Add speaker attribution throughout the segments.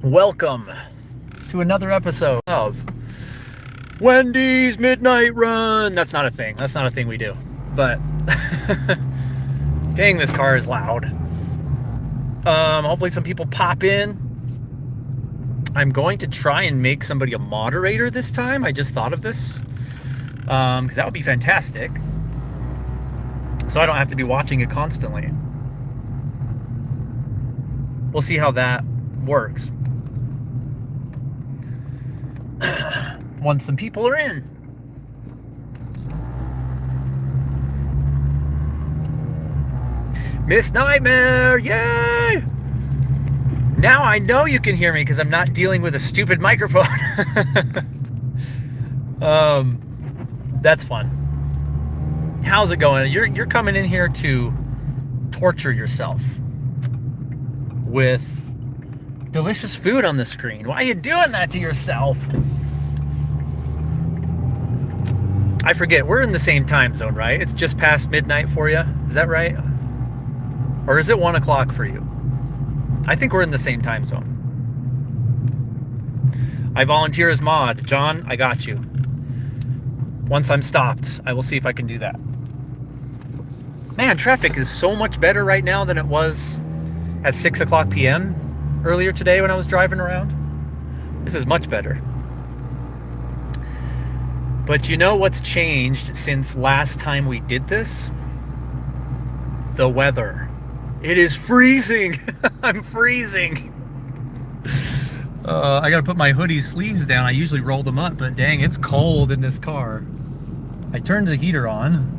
Speaker 1: Welcome to another episode of Wendy's Midnight Run. That's not a thing. That's not a thing we do. But dang, this car is loud. Hopefully some people pop in. I'm going to try and make somebody a moderator this time. I just thought of this. Because that would be fantastic. So I don't have to be watching it constantly. We'll see how that works. Once some people are in. Miss Nightmare, yay! Now I know you can hear me because I'm not dealing with a stupid microphone. That's fun. How's it going? You're coming in here to torture yourself with delicious food on the screen. Why are you doing that to yourself? I forget, we're in the same time zone, right? It's just past midnight for you. Is that right? Or is it 1 o'clock for you? I think we're in the same time zone. I volunteer as mod. John, I got you. Once I'm stopped, I will see if I can do that. Man, traffic is so much better right now than it was at 6 o'clock p.m. earlier today when I was driving around. This is much better. But you know what's changed since last time we did this? The weather. It is freezing. I'm freezing. I gotta put my hoodie sleeves down. I usually roll them up, but dang, it's cold in this car. I turned the heater on.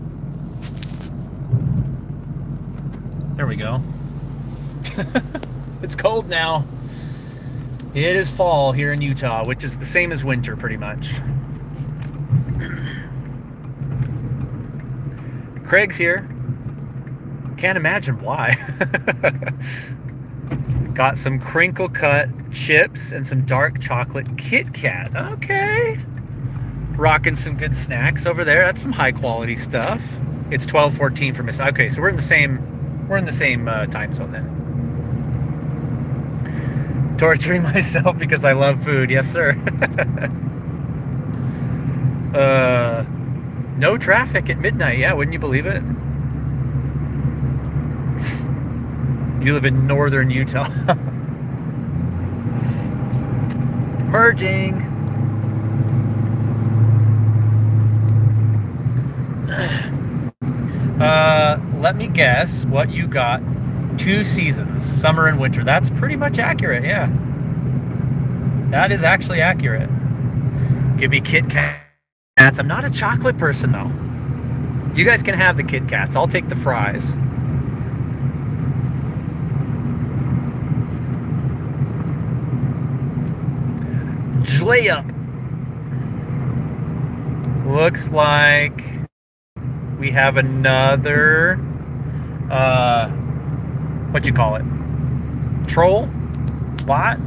Speaker 1: There we go. It's cold now. It is fall here in Utah, which is the same as winter pretty much. Craig's here. Can't imagine why. Got some crinkle cut chips and some dark chocolate Kit Kat. Okay. Rocking some good snacks over there. That's some high quality stuff. It's 12:14 for Miss. Okay, so we're in the same time zone then. Torturing myself because I love food. Yes, sir. No traffic at midnight. Yeah, wouldn't you believe it? You live in northern Utah. Merging. Let me guess what you got. 2 seasons, summer and winter. That's pretty much accurate, yeah. That is actually accurate. Give me Kit Kats. I'm not a chocolate person, though. You guys can have the Kit Kats. I'll take the fries. Up. Looks like we have another what you call it? Troll? What?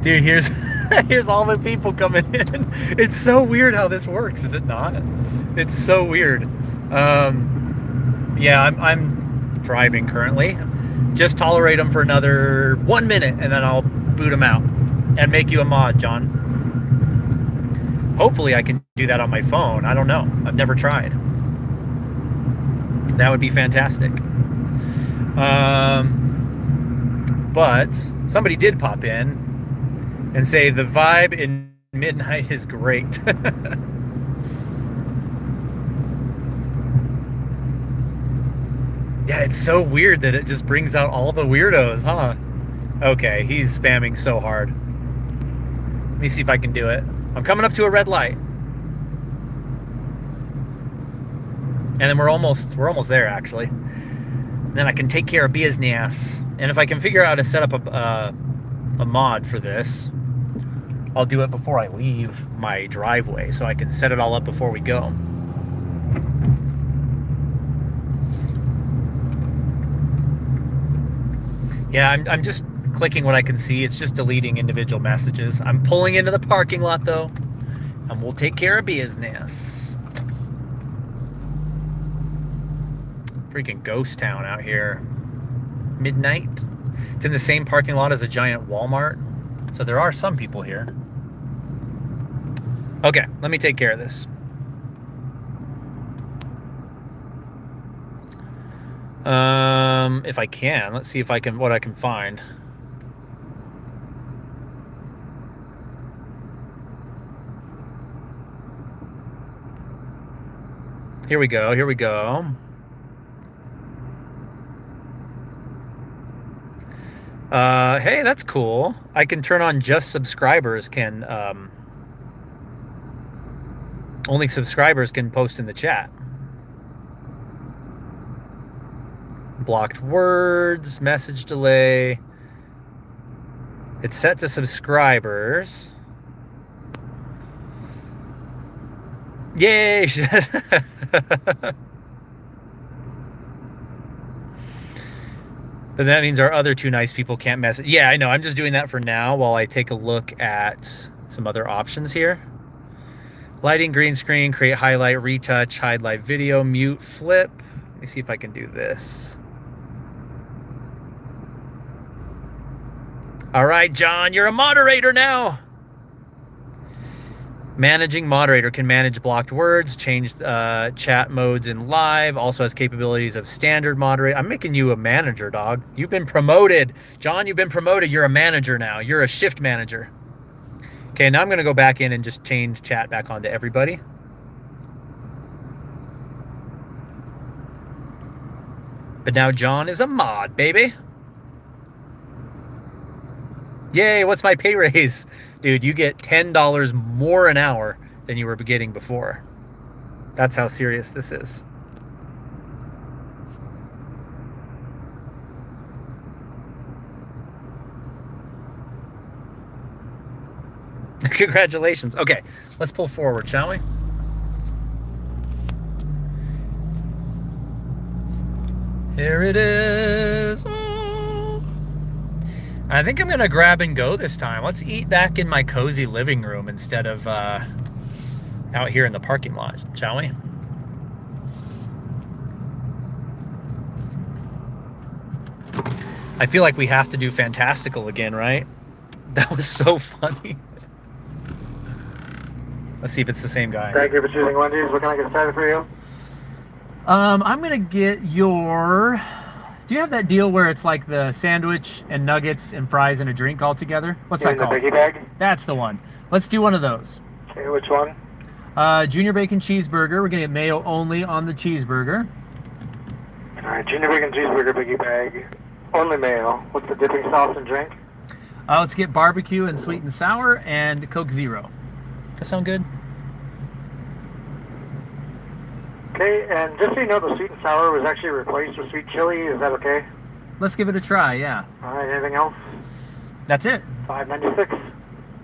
Speaker 1: Dude, here's here's all the people coming in. It's so weird how this works, is it not? It's so weird. Yeah, I'm driving currently. Just tolerate them for another 1 minute and then I'll boot them out. And make you a mod, John. Hopefully I can do that on my phone. I don't know. I've never tried. That would be fantastic. But somebody did pop in and say the vibe in midnight is great. Yeah, it's so weird that it just brings out all the weirdos, huh? Okay, he's spamming so hard. Let me see if I can do it. I'm coming up to a red light. And then we're almost there, actually. And then I can take care of business. And if I can figure out how to set up a mod for this, I'll do it before I leave my driveway, so I can set it all up before we go. Yeah, I'm just clicking what I can see. It's just deleting individual messages. I'm pulling into the parking lot, though, and we'll take care of business. Freaking ghost town out here. Midnight. It's in the same parking lot as a giant Walmart. So there are some people here. Okay, let me take care of this. If I can, let's see if I can, what I can find. Here we go, here we go. Hey, that's cool. I can turn on just subscribers can, only subscribers can post in the chat. Blocked words, message delay. It's set to subscribers. Yay! But that means our other two nice people can't message. Yeah, I know. I'm just doing that for now while I take a look at some other options here. Lighting, green screen, create highlight, retouch, hide live video, mute, flip. Let me see if I can do this. All right, John, you're a moderator now. Managing moderator can manage blocked words, change chat modes in live, also has capabilities of standard moderator. I'm making you a manager, dog. You've been promoted. John, you've been promoted. You're a manager now. You're a shift manager. Okay, now I'm going to go back in and just change chat back onto everybody. But now John is a mod, baby. Yay, what's my pay raise? Dude, you get $10 more an hour than you were getting before. That's how serious this is. Congratulations. Okay, let's pull forward, shall we? Here it is. I think I'm gonna grab and go this time. Let's eat back in my cozy living room instead of out here in the parking lot, shall we? I feel like we have to do Fantastical again, right? That was so funny. Let's see if it's the same guy.
Speaker 2: Thank you for choosing Wendy's. What can I get started for you?
Speaker 1: I'm gonna get your... Do you have that deal where it's like the sandwich and nuggets and fries and a drink all together? What's that called?
Speaker 2: The biggie bag?
Speaker 1: That's the one. Let's do one of those.
Speaker 2: Okay, which one?
Speaker 1: Junior bacon cheeseburger. We're gonna get mayo only on the cheeseburger.
Speaker 2: Alright, junior bacon cheeseburger biggie bag. Only mayo. What's the dipping sauce and drink?
Speaker 1: Let's get barbecue and sweet and sour and Coke Zero. Does that sound good?
Speaker 2: Okay, and just so you know, the sweet and sour was actually replaced with sweet chili. Is that okay?
Speaker 1: Let's give it a try, yeah.
Speaker 2: Alright, anything else?
Speaker 1: That's it.
Speaker 2: $5.96.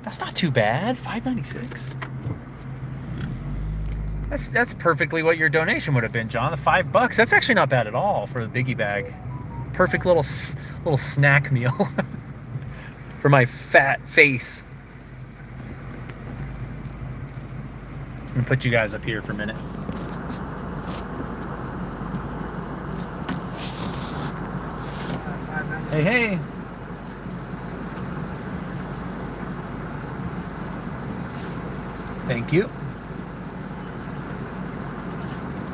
Speaker 1: That's not too bad. $5.96. That's perfectly what your donation would have been, John. The $5. That's actually not bad at all for the biggie bag. Perfect little snack meal for my fat face. I'm gonna put you guys up here for a minute. Hey, hey. Thank you.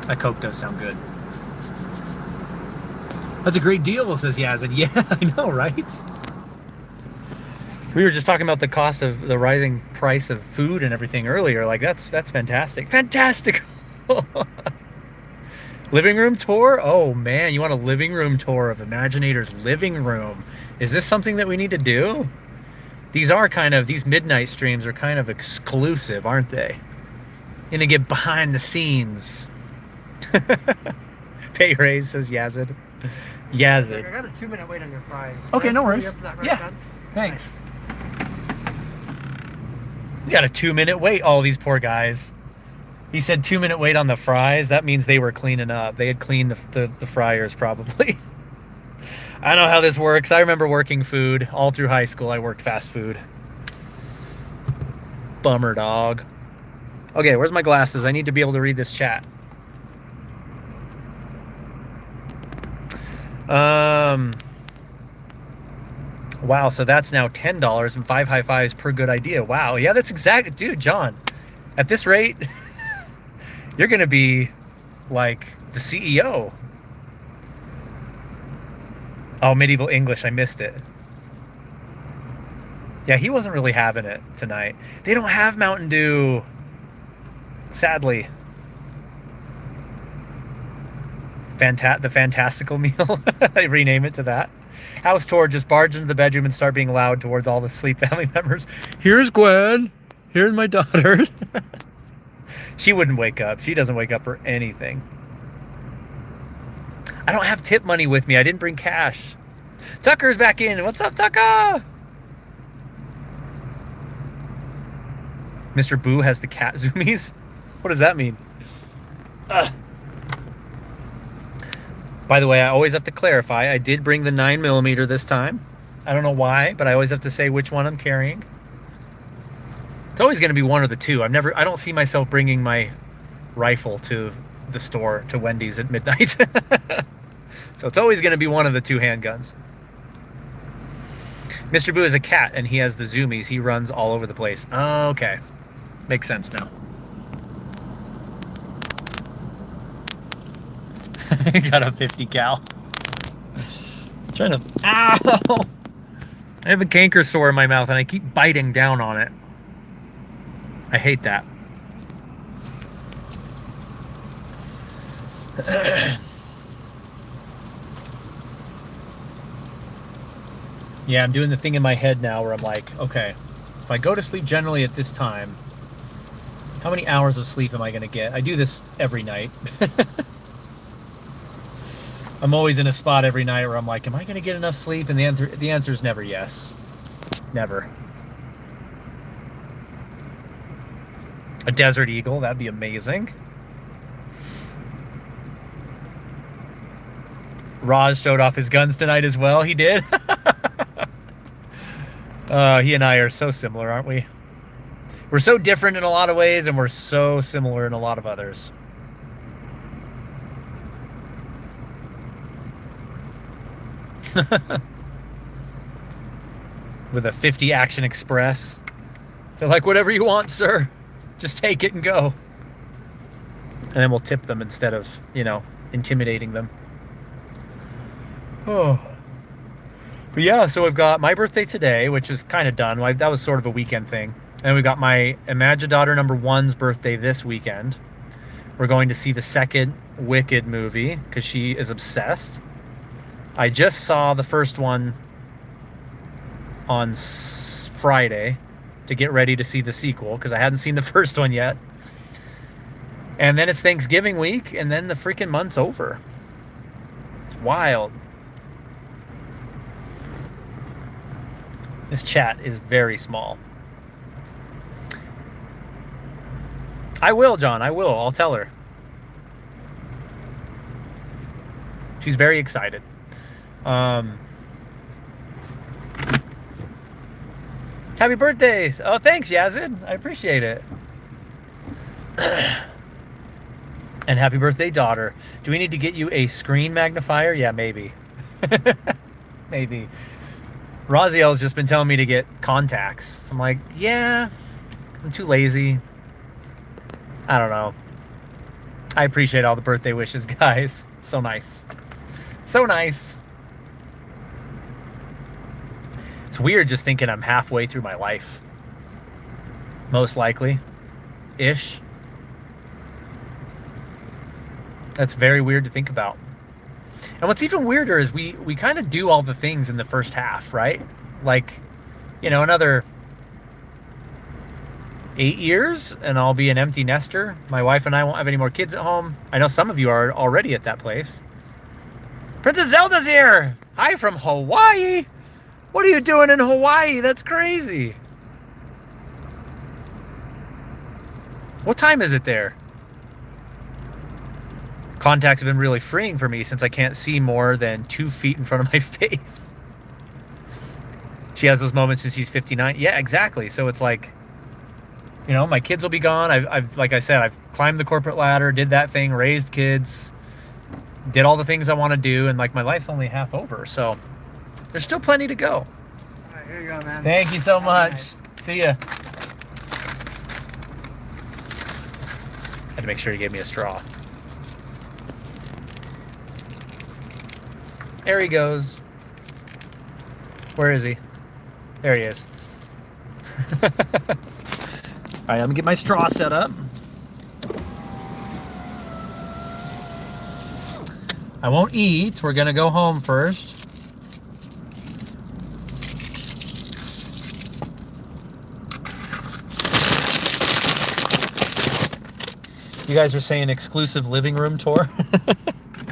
Speaker 1: That Coke does sound good. That's a great deal, says Yazid. Yeah, I know, right? We were just talking about the cost of the rising price of food and everything earlier. Like, that's fantastic. Fantastic! Living room tour? Oh man, you want a living room tour of Imaginator's living room. Is this something that we need to do? These midnight streams are kind of exclusive, aren't they? Gonna get behind the scenes. Pay raise, says Yazid. Yazid.
Speaker 3: I got a 2-minute wait on your fries.
Speaker 1: Okay, no worries. Yeah,
Speaker 3: fence?
Speaker 1: thanks. We got a 2-minute wait, all these poor guys. He said 2-minute wait on the fries. That means they were cleaning up. They had cleaned the fryers probably. I know how this works. I remember working food all through high school. I worked fast food. Bummer, dog. Okay, where's my glasses? I need to be able to read this chat. Wow, so that's now $10 and 5 high fives per good idea. Wow, yeah, that's exactly, dude, John, at this rate, you're going to be like the CEO. Oh, medieval English, I missed it. Yeah, he wasn't really having it tonight. They don't have Mountain Dew, sadly. The fantastical meal. I rename it to that. House tour, just barge into the bedroom and start being loud towards all the sleep family members. Here's Gwen. Here's my daughter. She wouldn't wake up. She doesn't wake up for anything. I don't have tip money with me. I didn't bring cash. Tucker's back in. What's up, Tucker? Mr. Boo has the cat zoomies. What does that mean? By the way, I always have to clarify. I did bring the 9mm this time. I don't know why, but I always have to say which one I'm carrying. It's always going to be one or the two. I don't see myself bringing my rifle to the store, to Wendy's at midnight. So it's always going to be one of the two handguns. Mr. Boo is a cat, and he has the zoomies. He runs all over the place. Oh, okay. Makes sense now. Got a 50 cal. Trying to. Ow! I have a canker sore in my mouth, and I keep biting down on it. I hate that. Yeah, I'm doing the thing in my head now where I'm like, okay, if I go to sleep generally at this time, how many hours of sleep am I going to get? I do this every night. I'm always in a spot every night where I'm like, am I going to get enough sleep? And the answer is never yes. Never. A desert eagle, that'd be amazing. Roz showed off his guns tonight as well. He did. He and I are so similar, aren't we? We're so different in a lot of ways, and we're so similar in a lot of others. With a 50 Action Express. They're like, whatever you want, sir. Just take it and go. And then we'll tip them instead of, intimidating them. Oh. But yeah, so we've got my birthday today, which is kind of done. That was sort of a weekend thing. And we got my Imagine daughter number 1's birthday this weekend. We're going to see the second Wicked movie because she is obsessed. I just saw the first one on Friday to get ready to see the sequel because I hadn't seen the first one yet. And then it's Thanksgiving week, and then the freaking month's over. It's wild. This chat is very small. I will, John. I will. I'll tell her. She's very excited. Happy birthdays. Oh, thanks, Yazid. I appreciate it. And happy birthday, daughter. Do we need to get you a screen magnifier? Yeah, maybe. Maybe. Raziel's just been telling me to get contacts. I'm like, yeah, I'm too lazy. I don't know. I appreciate all the birthday wishes, guys. So nice. So nice. It's weird just thinking I'm halfway through my life. Most likely. Ish. That's very weird to think about. And what's even weirder is we kind of do all the things in the first half, right? Like, another 8 years and I'll be an empty nester. My wife and I won't have any more kids at home. I know some of you are already at that place. Princess Zelda's here! Hi from Hawaii! What are you doing in Hawaii? That's crazy. What time is it there? Contacts have been really freeing for me since I can't see more than 2 feet in front of my face. She has those moments since she's 59. Yeah, exactly. So it's like, my kids will be gone. I've like I said, I've climbed the corporate ladder, did that thing, raised kids, did all the things I want to do, and like my life's only half over. So there's still plenty to go.
Speaker 3: Here you go, man.
Speaker 1: Thank you so much. See ya. Had to make sure he gave me a straw. There he goes. Where is he? There he is. All right, I'm gonna get my straw set up. I won't eat. We're gonna go home first. You guys are saying exclusive living room tour.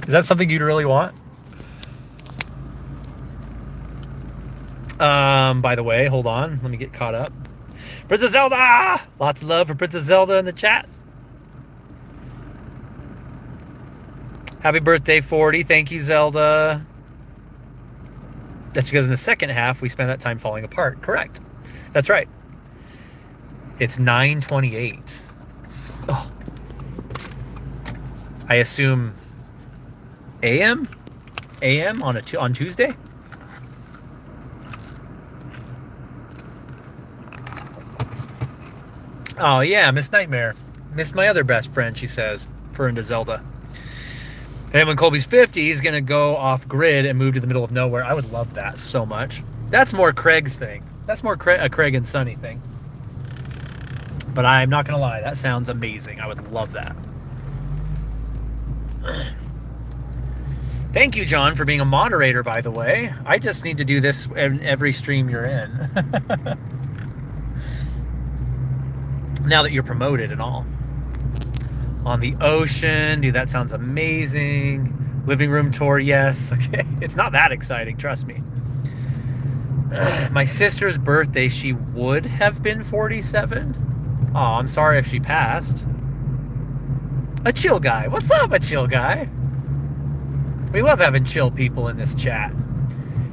Speaker 1: Is that something you'd really want? By the way, hold on. Let me get caught up. Princess Zelda! Lots of love for Princess Zelda in the chat. Happy birthday, 40. Thank you, Zelda. That's because in the second half, we spend that time falling apart. Correct. That's right. It's 9:28. Oh. I assume AM? AM on Tuesday? Oh yeah, Miss Nightmare. Missed my other best friend, she says, referring to Zelda. And when Colby's 50, he's going to go off grid and move to the middle of nowhere. I would love that so much. That's more Craig's thing. That's more a Craig and Sonny thing. But I'm not going to lie, that sounds amazing. I would love that. Thank you, John, for being a moderator, by the way. I just need to do this in every stream you're in. Now that you're promoted and all. On the ocean, dude, that sounds amazing. Living room tour, yes. Okay, it's not that exciting, trust me. My sister's birthday, she would have been 47. Oh, I'm sorry if she passed. A chill guy. What's up, a chill guy? We love having chill people in this chat.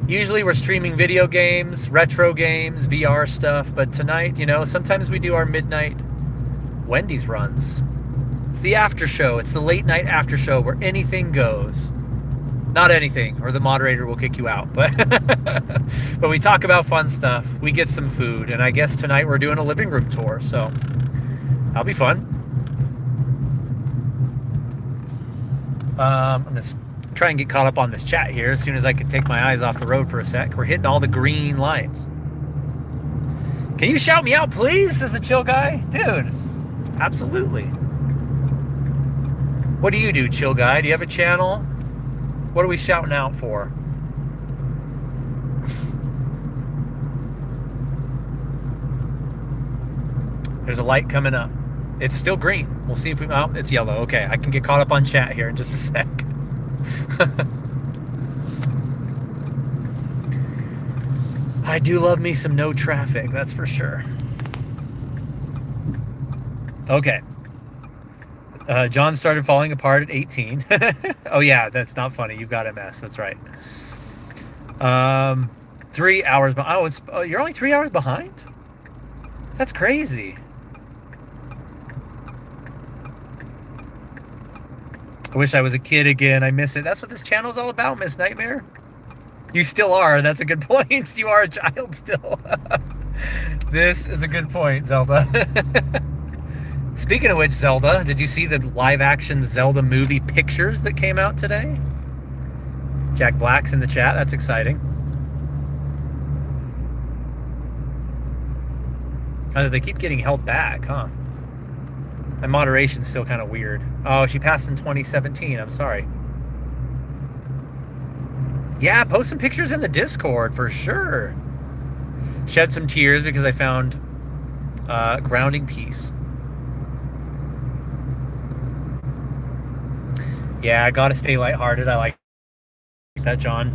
Speaker 1: Usually we're streaming video games, retro games, VR stuff, but tonight, you know, sometimes we do our midnight Wendy's runs. It's the after show. It's the late night after show where anything goes. Not anything, or the moderator will kick you out. But but we talk about fun stuff. We get some food, and I guess tonight we're doing a living room tour, so that'll be fun. I'm gonna try and get caught up on this chat here as soon as I can take my eyes off the road for a sec. We're hitting all the green lights. Can you shout me out, please? Says a chill guy, dude. Absolutely. What do you do, chill guy? Do you have a channel? What are we shouting out for? There's a light coming up. It's still green. We'll see if we... Oh, it's yellow. Okay, I can get caught up on chat here in just a sec. I do love me some no traffic, that's for sure. Okay. John started falling apart at 18. Oh yeah, that's not funny. You've got MS. That's right. 3 hours. You're only 3 hours behind? That's crazy. I wish I was a kid again. I miss it. That's what this channel's all about, Miss Nightmare. You still are. That's a good point. You are a child still. This is a good point, Zelda. Speaking of which, Zelda, did you see the live-action Zelda movie pictures that came out today? Jack Black's in the chat. That's exciting. Oh, they keep getting held back, huh? My moderation's still kind of weird. Oh, she passed in 2017. I'm sorry. Yeah, post some pictures in the Discord for sure. Shed some tears because I found grounding piece. Yeah, I gotta stay lighthearted. I like that, John.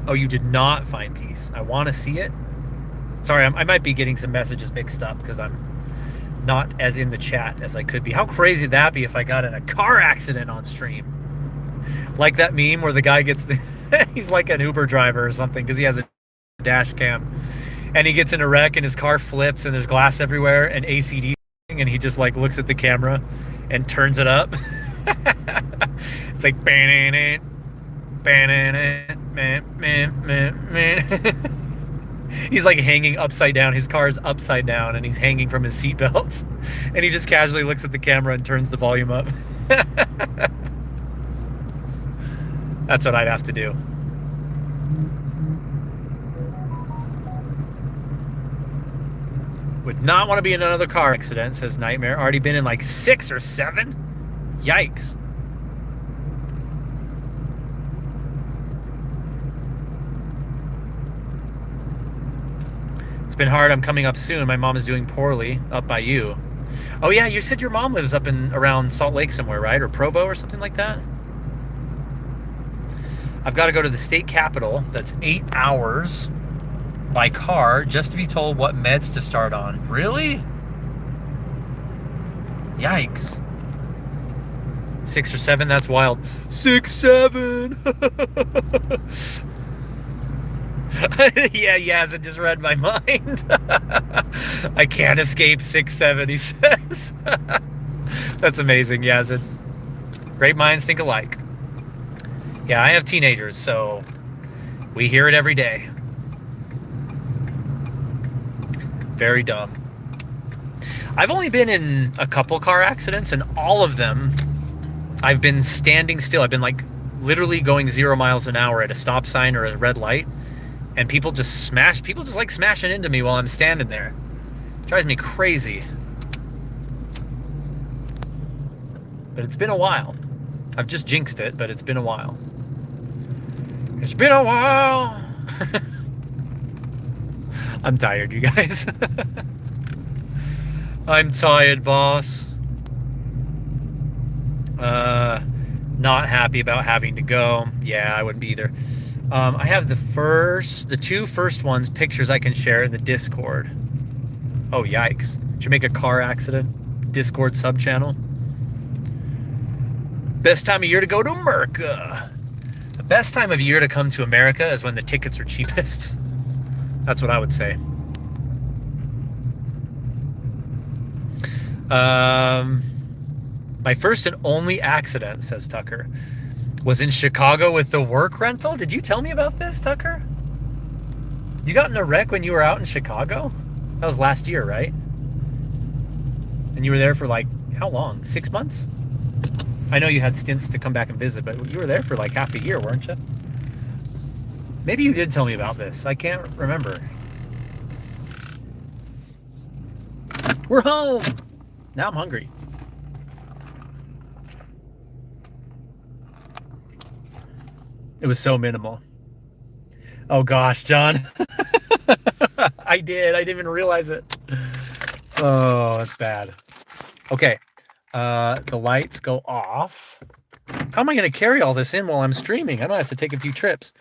Speaker 1: Oh, you did not find peace. I want to see it. Sorry, I might be getting some messages mixed up because I'm not as in the chat as I could be. How crazy would that be if I got in a car accident on stream? Like that meme where the guy gets the... he's like an Uber driver or something because he has a dash cam. And he gets in a wreck and his car flips and there's glass everywhere and ACD and he just like looks at the camera and turns it up. It's like banning it, man. He's like hanging upside down. His car's upside down and he's hanging from his seatbelt. And he just casually looks at the camera and turns the volume up. That's what I'd have to do. Would not want to be in another car accident, says Nightmare. Already been in like 6 or 7? Yikes. It's been hard. I'm coming up soon. My mom is doing poorly up by you. Oh yeah, you said your mom lives up in around Salt Lake somewhere, right? Or Provo or something like that? I've got to go to the state capitol. That's 8 hours by car just to be told what meds to start on. Really? Yikes. 6 or 7, that's wild. 6, 7. Yeah, Yazid just read my mind. I can't escape 6, 7, he says. That's amazing, Yazid. Great minds think alike. Yeah, I have teenagers, so we hear it every day. Very dumb. I've only been in a couple car accidents, and all of them I've been standing still. I've been like literally going 0 miles an hour at a stop sign or a red light, and people just like smashing into me while I'm standing there. It drives me crazy. But it's been a while. I've just jinxed it, but it's been a while. It's been a while. I'm tired, you guys. I'm tired, boss. Not happy about having to go. Yeah, I wouldn't be either. I have the 2 first ones, pictures I can share in the Discord. Oh, yikes. Should make a car accident Discord sub-channel. Best time of year to go to America. The best time of year to come to America is when the tickets are cheapest. That's what I would say. My first and only accident, says Tucker, was in Chicago with the work rental. Did you tell me about this, Tucker? You got in a wreck when you were out in Chicago? That was last year, right? And you were there for like, how long? 6 months? I know you had stints to come back and visit, but you were there for like half a year, weren't you? Maybe you did tell me about this. I can't remember. We're home. Now I'm hungry. It was so minimal. Oh gosh, John. I didn't even realize it. Oh, that's bad. Okay. The lights go off. How am I going to carry all this in while I'm streaming? I might have to take a few trips.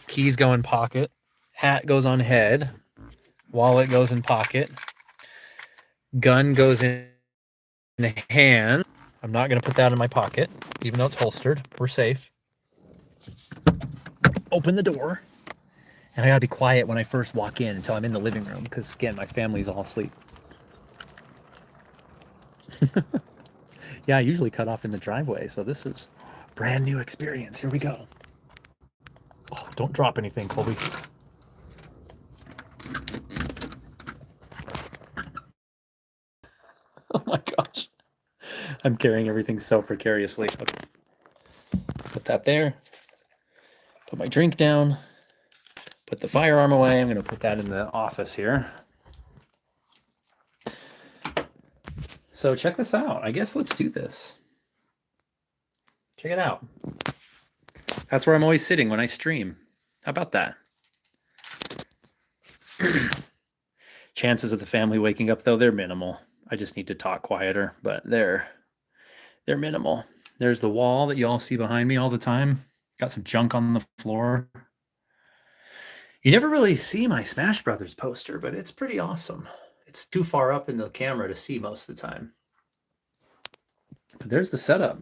Speaker 1: Keys go in pocket. Hat goes on head. Wallet goes in pocket. Gun goes in hand. I'm not going to put that in my pocket, even though it's holstered. We're safe. Open the door. And I got to be quiet when I first walk in until I'm in the living room, because, again, my family's all asleep. Yeah, I usually cut off in the driveway, so this is a brand new experience. Here we go. Oh, don't drop anything, Colby. Oh my gosh. I'm carrying everything so precariously. Okay. Put that there. Put my drink down. Put the firearm away. I'm going to put that in the office here. So check this out. I guess let's do this. Check it out. That's where I'm always sitting when I stream. How about that? Chances of the family waking up, though, they're minimal. I just need to talk quieter, but they're minimal. There's the wall that you all see behind me all the time. Got some junk on the floor. You never really see my Smash Brothers poster, but it's pretty awesome. It's too far up in the camera to see most of the time. But there's the setup.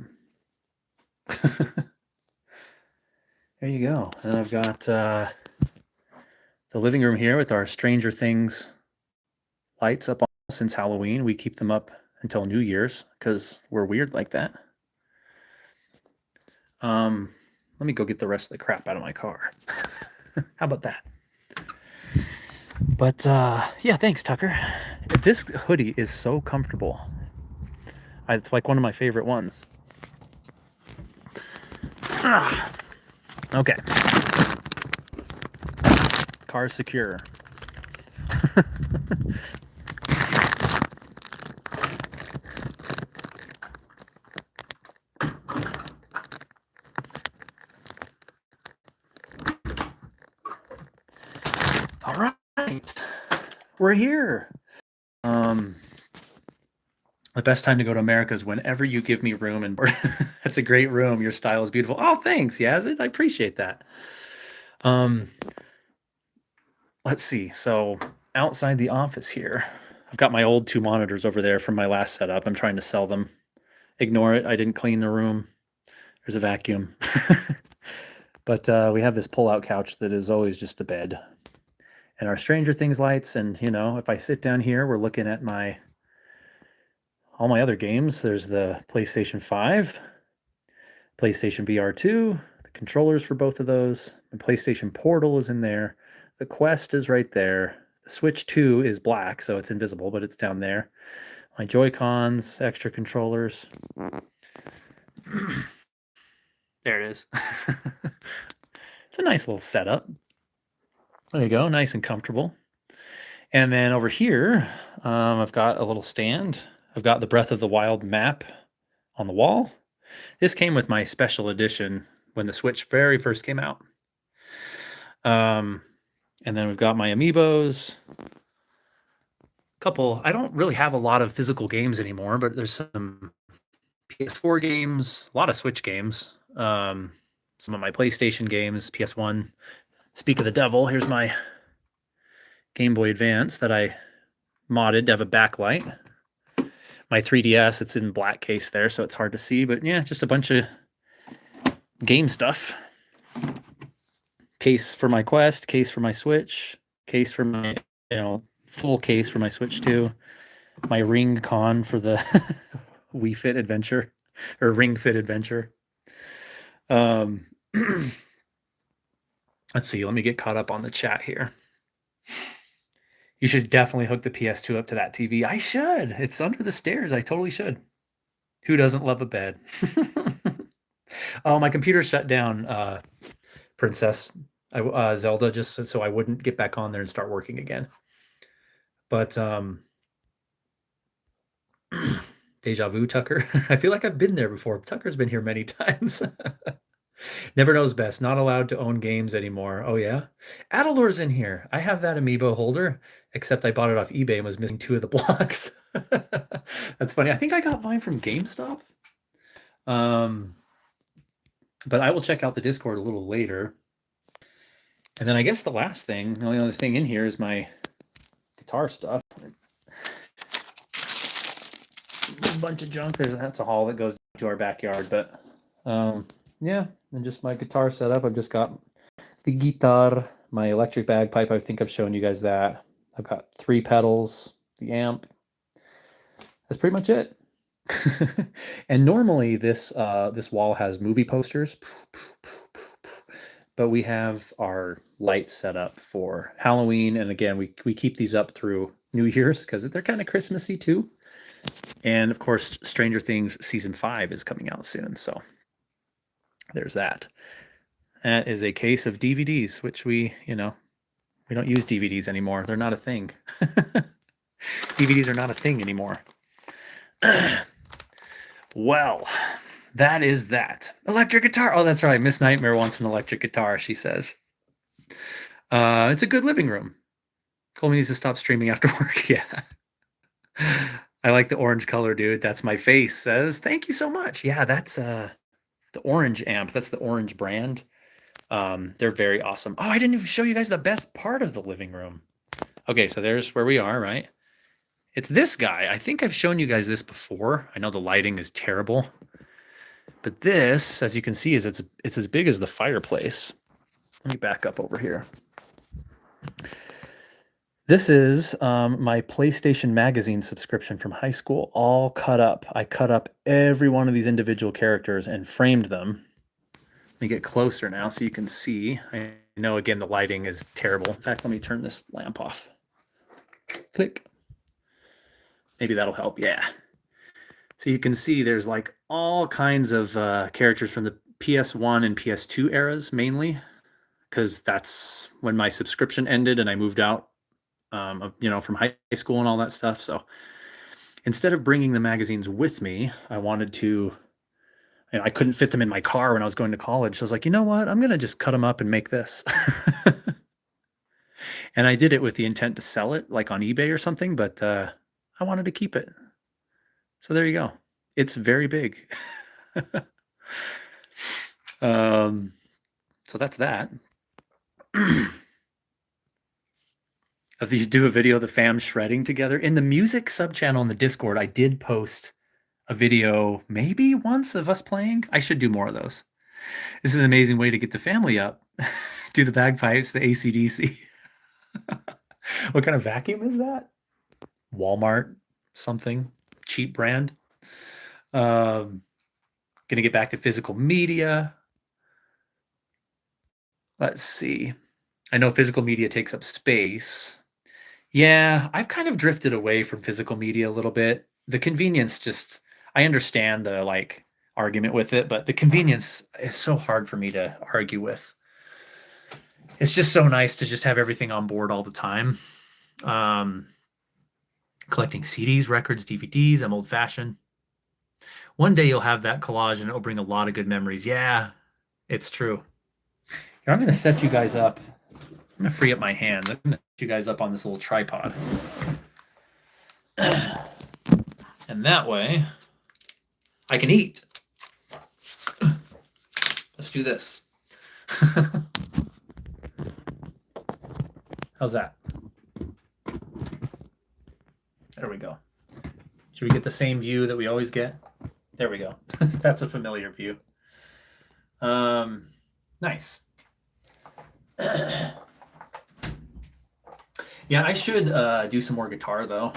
Speaker 1: There you go. And I've got the living room here with our Stranger Things lights up since Halloween. We keep them up until New Year's because we're weird like that. Let me go get the rest of the crap out of my car. How about that? But yeah, thanks, Tucker. This hoodie is so comfortable. It's like one of my favorite ones. Okay. Car secure. All right. We're here. The best time to go to America is whenever you give me room, and that's a great room. Your style is beautiful. Oh, thanks, Yazid. I appreciate that. Let's see. So outside the office here, I've got my old 2 monitors over there from my last setup. I'm trying to sell them. Ignore it. I didn't clean the room. There's a vacuum. But we have this pull-out couch that is always just a bed. And our Stranger Things lights. And, you know, if I sit down here, we're looking at all my other games. There's the PlayStation 5, PlayStation VR 2, the controllers for both of those. The PlayStation Portal is in there. The Quest is right there. The Switch 2 is black, so it's invisible, but it's down there. My Joy-Cons, extra controllers. There it is. It's a nice little setup. There you go, nice and comfortable. And then over here, I've got a little stand. I've got the Breath of the Wild map on the wall. This came with my special edition when the Switch very first came out. And then we've got my amiibos. I don't really have a lot of physical games anymore, but there's some PS4 games, a lot of Switch games, some of my PlayStation games, PS1. Speak of the devil, here's my Game Boy Advance that I modded to have a backlight. My 3DS, it's in black case there, so it's hard to see, but yeah, just a bunch of game stuff. Case for my Quest, case for my Switch, case for my, full case for my Switch 2. My Ring Con for the Wii Fit Adventure, or Ring Fit Adventure. Let's see, let me get caught up on the chat here. You should definitely hook the PS2 up to that TV. I should. It's under the stairs. I totally should. Who doesn't love a bed? Oh, my computer shut down, Princess. Zelda, just so I wouldn't get back on there and start working again. But deja vu, Tucker. I feel like I've been there before. Tucker's been here many times. Never knows best. Not allowed to own games anymore. Oh, yeah? Adalore's in here. I have that amiibo holder, except I bought it off eBay and was missing 2 of the blocks. That's funny. I think I got mine from GameStop. But I will check out the Discord a little later. And then I guess the last thing, the only other thing in here is my guitar stuff. A bunch of junk. That's a haul that goes to our backyard. But yeah, and just my guitar setup. I've just got the guitar, my electric bagpipe. I think I've shown you guys that. I've got 3 pedals, the amp. That's pretty much it. And normally this wall has movie posters, but we have our lights set up for Halloween. And again, we keep these up through New Year's because they're kind of Christmassy too. And of course, Stranger Things season 5 is coming out soon. So there's that. That is a case of DVDs, which we don't use DVDs anymore. They're not a thing. DVDs are not a thing anymore. Well, that is that. Electric guitar. Oh, that's right. Miss Nightmare wants an electric guitar, she says. It's a good living room. Colby needs to stop streaming after work. Yeah. I like the orange color, dude. That's my face, says. Thank you so much. Yeah, that's the orange amp. That's the orange brand. They're very awesome. Oh, I didn't even show you guys the best part of the living room. Okay, so there's where we are, right? It's this guy. I think I've shown you guys this before. I know the lighting is terrible. But this, as you can see, it's as big as the fireplace. Let me back up over here. This is my PlayStation Magazine subscription from high school, all cut up. I cut up every one of these individual characters and framed them. Let me get closer now so you can see. I know, again, the lighting is terrible. In fact, let me turn this lamp off. Click. Maybe that'll help. Yeah. So you can see there's like all kinds of characters from the PS1 and PS2 eras mainly, because that's when my subscription ended and I moved out, from high school and all that stuff. So instead of bringing the magazines with me, I wanted to, I couldn't fit them in my car when I was going to college. So I was like, you know what? I'm going to just cut them up and make this. And I did it with the intent to sell it like on eBay or something, but I wanted to keep it. So there you go. It's very big. So that's that. If you do a video of the fam shredding together in the music sub channel in the Discord, I did post a video maybe once of us playing. I should do more of those. This is an amazing way to get the family up. Do the bagpipes, the AC/DC. What kind of vacuum is that? Walmart something, cheap brand. Gonna get back to physical media. Let's see. I know physical media takes up space. Yeah, I've kind of drifted away from physical media a little bit. The convenience just, I understand the like argument with it, but the convenience is so hard for me to argue with. It's just so nice to just have everything on board all the time. Collecting CDs, records, DVDs, I'm old fashioned. One day you'll have that collage and it'll bring a lot of good memories. Yeah, it's true. Here, I'm going to set you guys up. I'm going to free up my hands. I'm going to set you guys up on this little tripod. And that way, I can eat. Let's do this. How's that? There we go. Should we get the same view that we always get? There we go. That's a familiar view. Nice. Yeah, I should do some more guitar though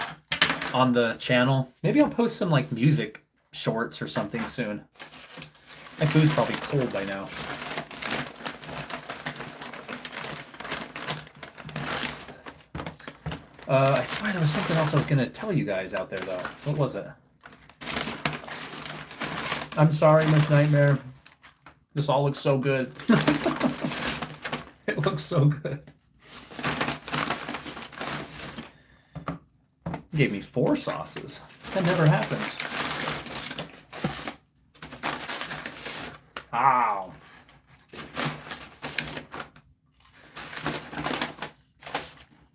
Speaker 1: on the channel. Maybe I'll post some like music shorts or something soon. My food's probably cold by now. I swear there was something else I was going to tell you guys out there though. What was it? I'm sorry, Miss Nightmare. This all looks so good. It looks so good. You gave me 4 sauces. That never happens. Wow.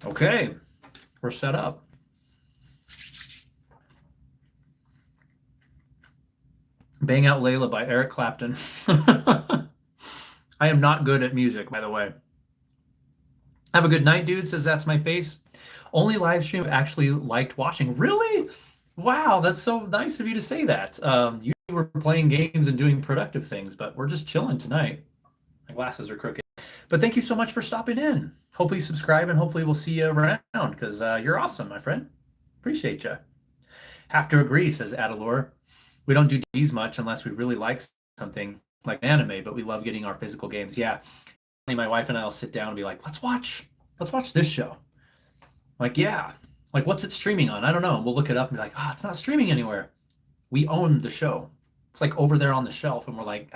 Speaker 1: Okay, we're set up. Bang Out Layla by Eric Clapton. I am not good at music, by the way. Have a good night, dude, says that's my face. Only live stream I've actually liked watching. Really? Wow, that's so nice of you to say that. Usually we're playing games and doing productive things, but we're just chilling tonight. My glasses are crooked. But thank you so much for stopping in. Hopefully subscribe and hopefully we'll see you around because you're awesome, my friend. Appreciate you. Have to agree, says Adalor. We don't do these much unless we really like something like anime, but we love getting our physical games. Yeah. My wife and I will sit down and be like, let's watch this show. Like, yeah. Like, what's it streaming on? I don't know. We'll look it up and be like, oh, it's not streaming anywhere. We own the show. It's like over there on the shelf. And we're like,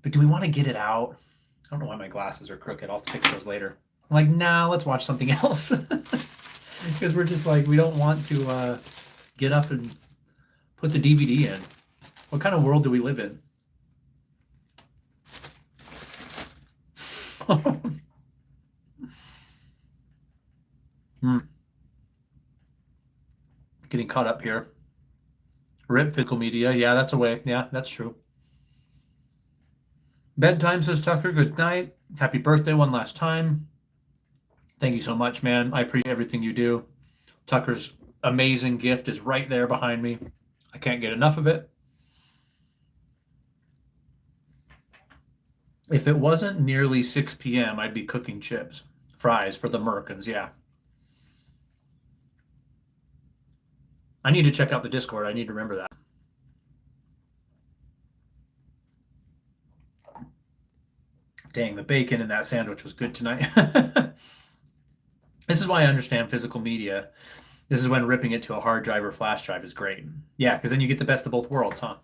Speaker 1: but do we want to get it out? I don't know why my glasses are crooked. I'll fix those later. I'm like, nah, let's watch something else. Because we're just like, we don't want to get up and put the DVD in. What kind of world do we live in? Getting caught up here. Rip physical media. Yeah, that's a way. Yeah, that's true. Bedtime, says Tucker. Good night. Happy birthday one last time. Thank you so much, man. I appreciate everything you do. Tucker's amazing gift is right there behind me. I can't get enough of it. If it wasn't nearly 6 p.m., I'd be cooking chips. Fries for the Merkins, yeah. I need to check out the Discord. I need to remember that. Dang, the bacon in that sandwich was good tonight. This is why I understand physical media. This is when ripping it to a hard drive or flash drive is great. Yeah, because then you get the best of both worlds, huh?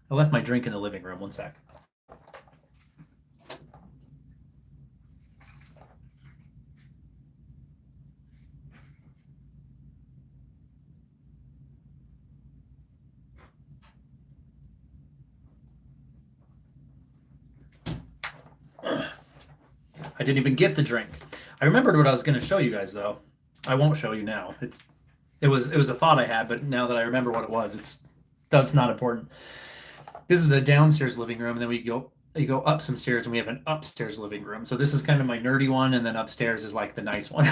Speaker 1: I left my drink in the living room. One sec. I didn't even get the drink. I remembered what I was going to show you guys, though. I won't show you now. It was a thought I had, but now that I remember what it was, that's not important. This is a downstairs living room, and then you go up some stairs, and we have an upstairs living room. So this is kind of my nerdy one, and then upstairs is like the nice one.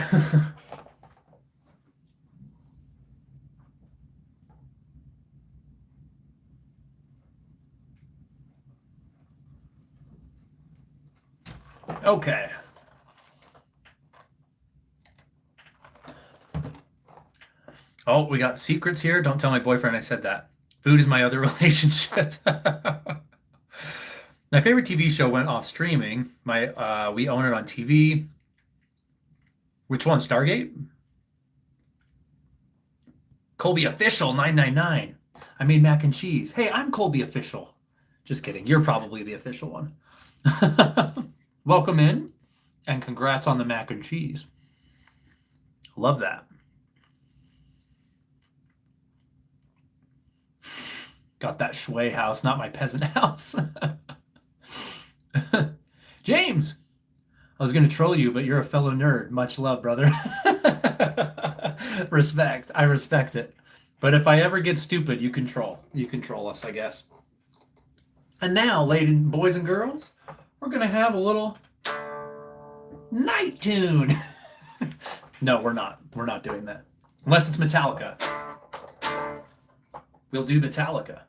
Speaker 1: Okay. Oh, we got secrets here. Don't tell my boyfriend I said that. Food is my other relationship. My favorite TV show went off streaming. We own it on TV. Which one? Stargate? Colby Official 999. I made mac and cheese. Hey, I'm Colby Official. Just kidding. You're probably the official one. Welcome in, and congrats on the mac and cheese. Love that. Got that Shui house, not my peasant house. James, I was going to troll you, but you're a fellow nerd. Much love, brother. Respect. I respect it. But if I ever get stupid, you can troll. You can troll us, I guess. And now, ladies, boys and girls, we're going to have a little night tune. No, we're not. We're not doing that. Unless it's Metallica. We'll do Metallica.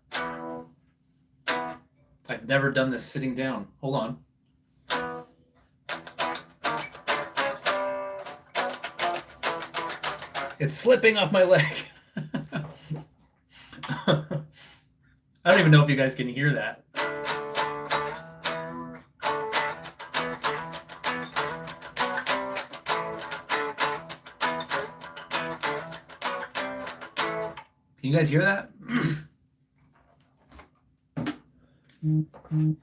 Speaker 1: I've never done this sitting down. Hold on. It's slipping off my leg. I don't even know if you guys can hear that. Can you guys hear that? I'm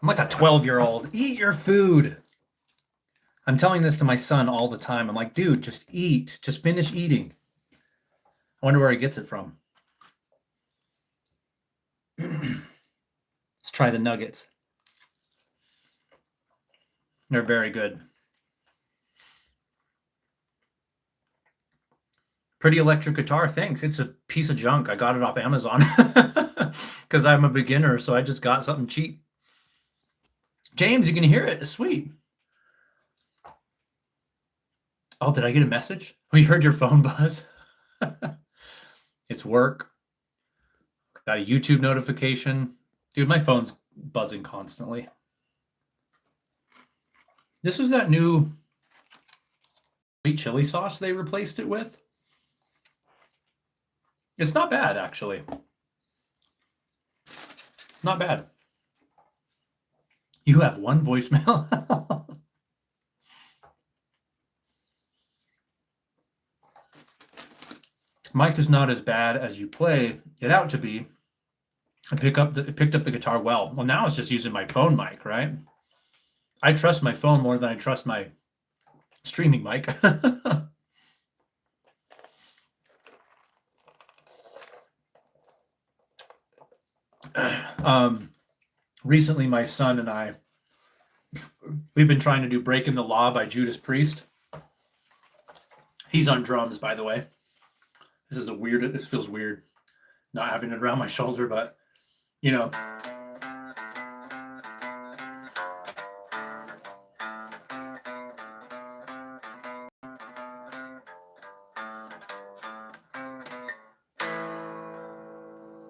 Speaker 1: like a 12-year-old. Eat your food. I'm telling this to my son all the time. I'm like, dude, just eat. Just finish eating. I wonder where he gets it from. Let's try the nuggets. They're very good. Pretty electric guitar, thanks. It's a piece of junk. I got it off Amazon because I'm a beginner, so I just got something cheap. James, you can hear it. It's sweet. Oh, did I get a message? We heard your phone buzz. It's work. Got a YouTube notification. Dude, my phone's buzzing constantly. This is that new sweet chili sauce they replaced it with. It's not bad, actually. Not bad. You have one voicemail. Mic is not as bad as you play it out to be. I picked up the guitar well. Well, now it's just using my phone mic, right? I trust my phone more than I trust my streaming mic. Recently, my son and I, we've been trying to do Breaking the Law by Judas Priest. He's on drums, by the way. This feels weird not having it around my shoulder, but you know.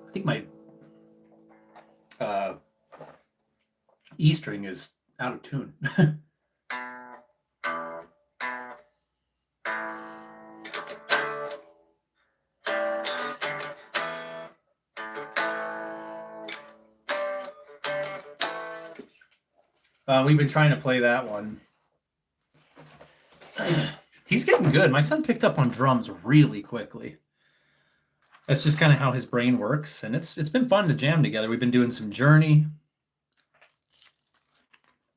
Speaker 1: I think my E string is out of tune. We've been trying to play that one. He's getting good. My son picked up on drums really quickly. That's just kind of how his brain works, and it's been fun to jam together. We've been doing some Journey.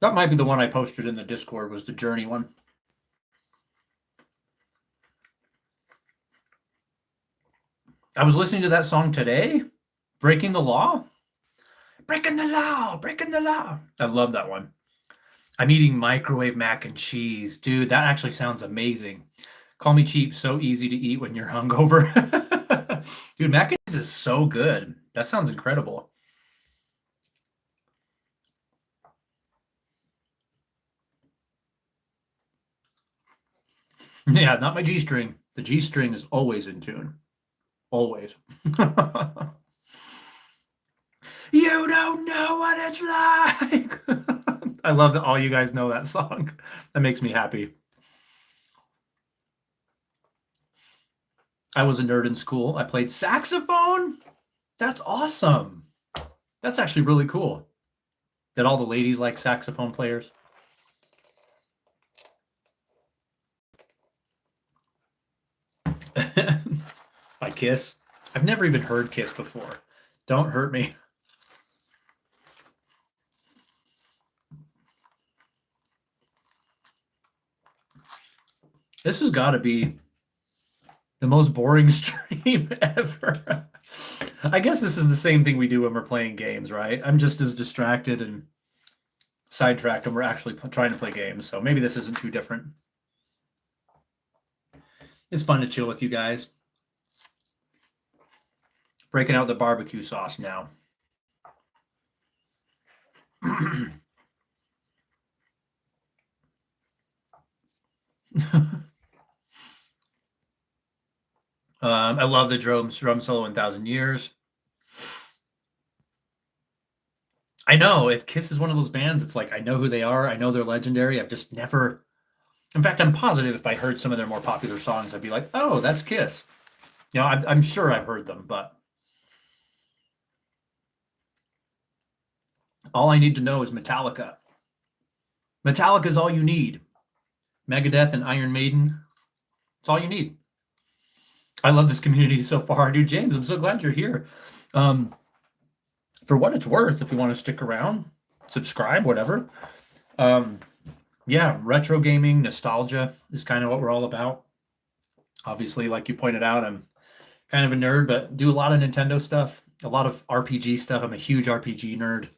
Speaker 1: That might be the one I posted in the Discord, was the Journey one. I was listening to that song today, Breaking the Law. Breaking the law, breaking the law. I love that one. I'm eating microwave mac and cheese. Dude, that actually sounds amazing. Call me cheap, so easy to eat when you're hungover. Dude, mac and cheese is so good. That sounds incredible. Yeah, not my G-string. The G-string is always in tune. Always. You don't know what it's like. I love that all you guys know that song. That makes me happy. I was a nerd in school. I played saxophone. That's awesome. That's actually really cool. Did all the ladies like saxophone players? By Kiss? I've never even heard Kiss before. Don't hurt me. This has got to be the most boring stream ever. I guess this is the same thing we do when we're playing games, right? I'm just as distracted and sidetracked when we're actually trying to play games, so maybe this isn't too different. It's fun to chill with you guys. Breaking out the barbecue sauce now. I love the drum solo 1,000 Years. I know, if Kiss is one of those bands, it's like I know who they are. I know they're legendary. I've just never... In fact, I'm positive if I heard some of their more popular songs, I'd be like, oh, that's Kiss. You know, I'm sure I've heard them, but all I need to know is Metallica. Metallica is all you need. Megadeth and Iron Maiden, it's all you need. I love this community so far. Dude, James, I'm so glad you're here. For what it's worth, if you want to stick around, subscribe, whatever. Yeah, retro gaming, nostalgia is kind of what we're all about. Obviously, like you pointed out, I'm kind of a nerd, but do a lot of Nintendo stuff, a lot of RPG stuff. I'm a huge RPG nerd.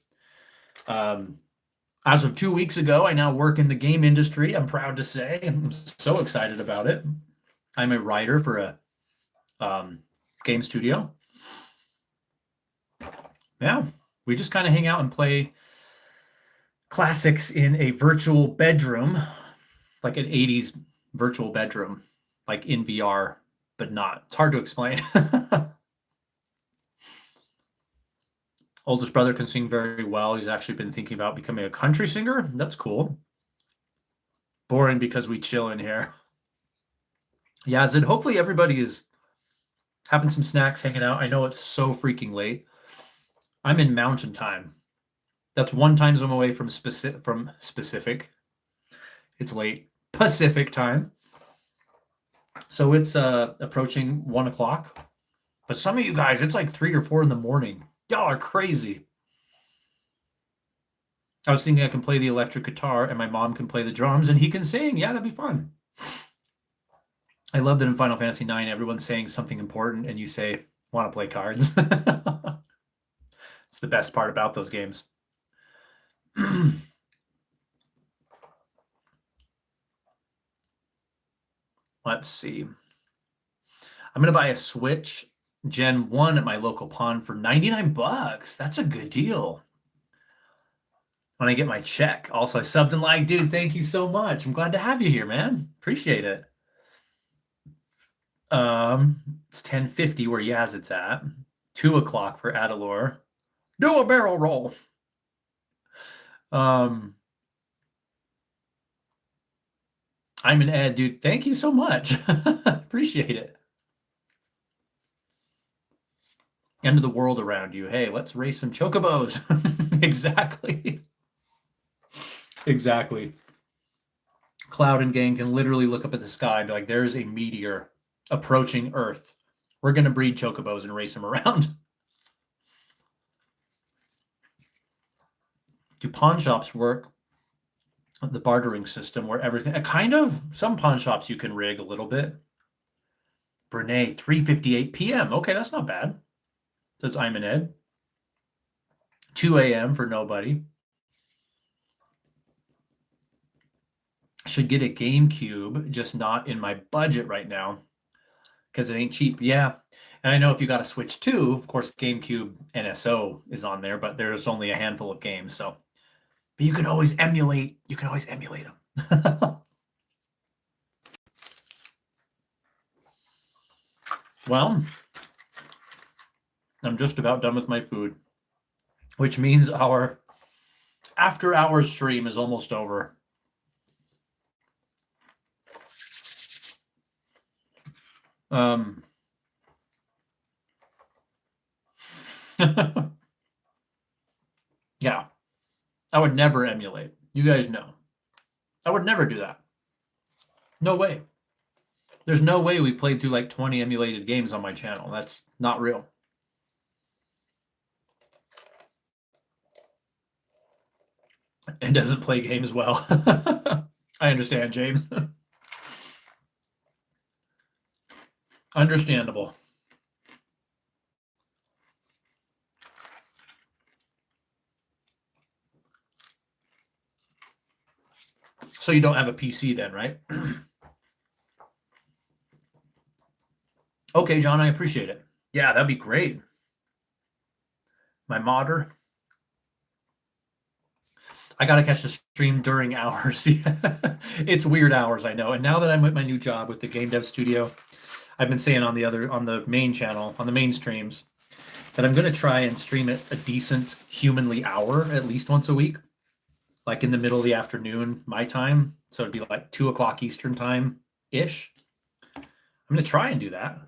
Speaker 1: As of 2 weeks ago, I now work in the game industry. I'm proud to say. I'm so excited about it. I'm a writer for a game studio. Yeah, we just kind of hang out and play classics in a virtual bedroom, like an 80s virtual bedroom, like in VR, but not. It's hard to explain. Oldest brother can sing very well. He's actually been thinking about becoming a country singer. That's cool. Boring because we chill in here. Yeah, Zid, hopefully everybody is having some snacks, hanging out. I know it's so freaking late. I'm in mountain time. That's one time zone away from specific. It's late. Pacific time. So it's approaching 1 o'clock. But some of you guys, it's like 3 or 4 in the morning. Y'all are crazy. I was thinking I can play the electric guitar and my mom can play the drums and he can sing. Yeah, that'd be fun. I love that in Final Fantasy IX, everyone's saying something important and you say, want to play cards. It's the best part about those games. Let's see. I'm going to buy a Switch Gen 1 at my local pawn for 99 bucks. That's a good deal. When I get my check. Also, I subbed and liked, dude. Thank you so much. I'm glad to have you here, man. Appreciate it. It's 10:50 where Yazid's at. 2 o'clock for Adalor. Do a barrel roll. I'm an Ed, dude. Thank you so much. Appreciate it. End of the world around you. Hey, let's race some chocobos. Exactly. Exactly. Cloud and gang can literally look up at the sky and be like, there's a meteor approaching Earth. We're going to breed chocobos and race them around. Do pawn shops work? The bartering system where everything, kind of, some pawn shops you can rig a little bit. Brene, 3:58 p.m. Okay, that's not bad. Says I'm an Ed. 2 a.m. for nobody. Should get a GameCube, just not in my budget right now because it ain't cheap. Yeah. And I know if you got a Switch 2, of course, GameCube NSO is on there, but there's only a handful of games. So, but you can always emulate. You can always emulate them. Well, I'm just about done with my food, which means our after-hours stream is almost over. Yeah, I would never emulate. You guys know. I would never do that. No way. There's no way we've played through like 20 emulated games on my channel. That's not real. And doesn't play games well. I understand, James. Understandable. So you don't have a PC then, right? Okay, John, I appreciate it. Yeah, that'd be great. My modder. I got to catch the stream during hours. It's weird hours, I know. And now that I'm at my new job with the Game Dev Studio, I've been saying on the main channel, on the main streams, that I'm going to try and stream it a decent humanly hour at least once a week, like in the middle of the afternoon, my time. So it'd be like 2 o'clock Eastern time-ish. I'm going to try and do that.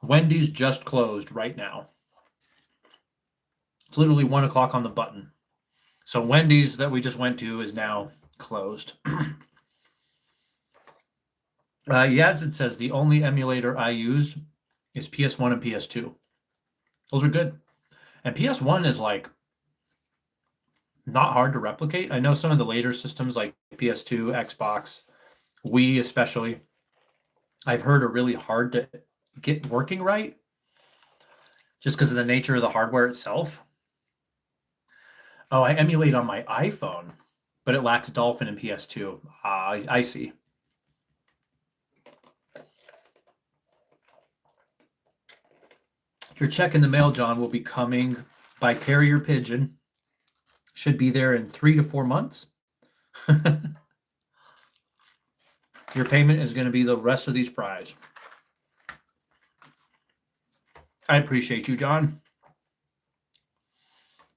Speaker 1: Wendy's just closed right now. It's literally 1 o'clock on the button. So Wendy's that we just went to is now closed. Yes, it says the only emulator I use is PS1 and PS2. Those are good. And PS1 is like not hard to replicate. I know some of the later systems like PS2, Xbox, Wii especially, I've heard are really hard to get working right just because of the nature of the hardware itself. Oh, I emulate on my iPhone, but it lacks Dolphin and PS2. I see. Your check in the mail, John, will be coming by carrier pigeon. Should be there in 3 to 4 months. Your payment is going to be the rest of these fries. I appreciate you, John.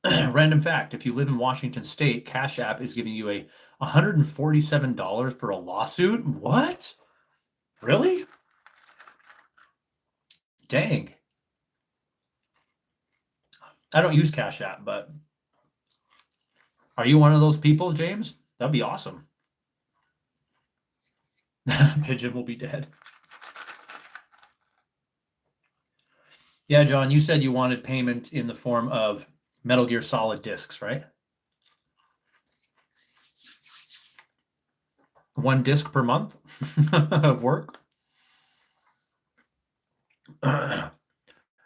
Speaker 1: Random fact, if you live in Washington State, Cash App is giving you a $147 for a lawsuit. What? Really? Dang. I don't use Cash App, but are you one of those people, James? That'd be awesome. Pigeon will be dead. Yeah, John, you said you wanted payment in the form of Metal Gear Solid discs, right? 1 disc per month of work.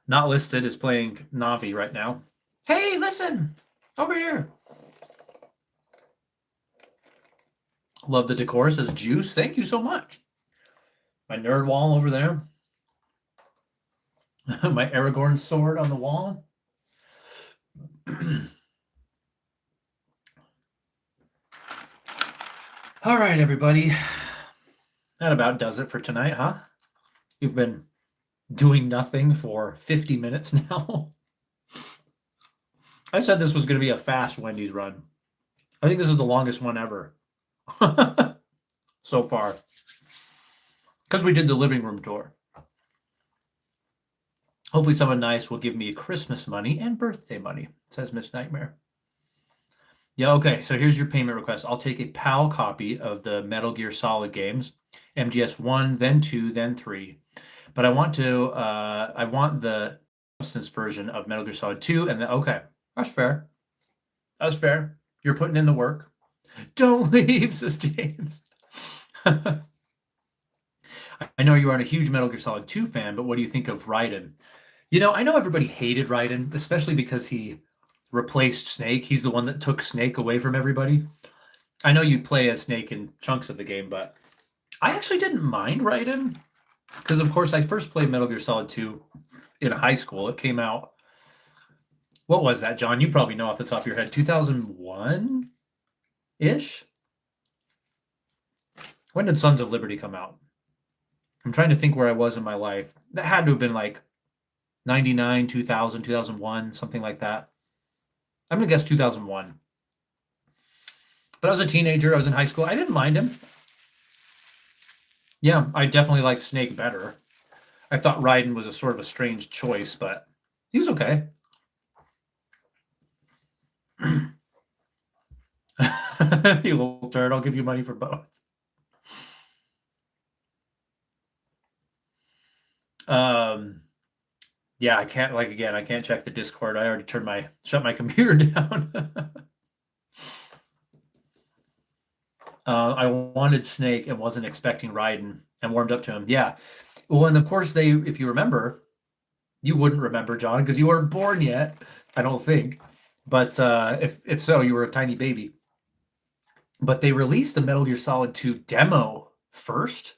Speaker 1: Not listed is playing Navi right now. Hey, listen, over here. Love the decor, says Juice. Thank you so much. My nerd wall over there. My Aragorn sword on the wall. All right, everybody. That about does it for tonight, huh? You've been doing nothing for 50 minutes now. I said this was going to be a fast Wendy's run. I think this is the longest one ever. So far. Because we did the living room tour. Hopefully someone nice will give me Christmas money and birthday money, says Miss Nightmare. Yeah, okay, so here's your payment request. I'll take a PAL copy of the Metal Gear Solid games, MGS 1, then 2, then 3. But I want the substance version of Metal Gear Solid 2, and okay, that's fair. That's fair. You're putting in the work. Don't leave, says James. I know you aren't a huge Metal Gear Solid 2 fan, but what do you think of Raiden? I know everybody hated Raiden, especially because he replaced Snake. He's the one that took Snake away from everybody. I know you play as Snake in chunks of the game, but I actually didn't mind Raiden because, of course, I first played Metal Gear Solid 2 in high school. It came out. What was that, John? You probably know off the top of your head. 2001 ish? When did Sons of Liberty come out? I'm trying to think where I was in my life. That had to have been like 99, 2000, 2001, something like that. I'm going to guess 2001. But I was a teenager. I was in high school. I didn't mind him. Yeah, I definitely like Snake better. I thought Raiden was a sort of a strange choice, but he was okay. You little turd, I'll give you money for both. Yeah, I can't, I can't check the Discord. I already shut my computer down. I wanted Snake and wasn't expecting Raiden and warmed up to him. Yeah. Well, and of course if you remember, you wouldn't remember, John, because you weren't born yet, I don't think. But if so, you were a tiny baby. But they released the Metal Gear Solid 2 demo first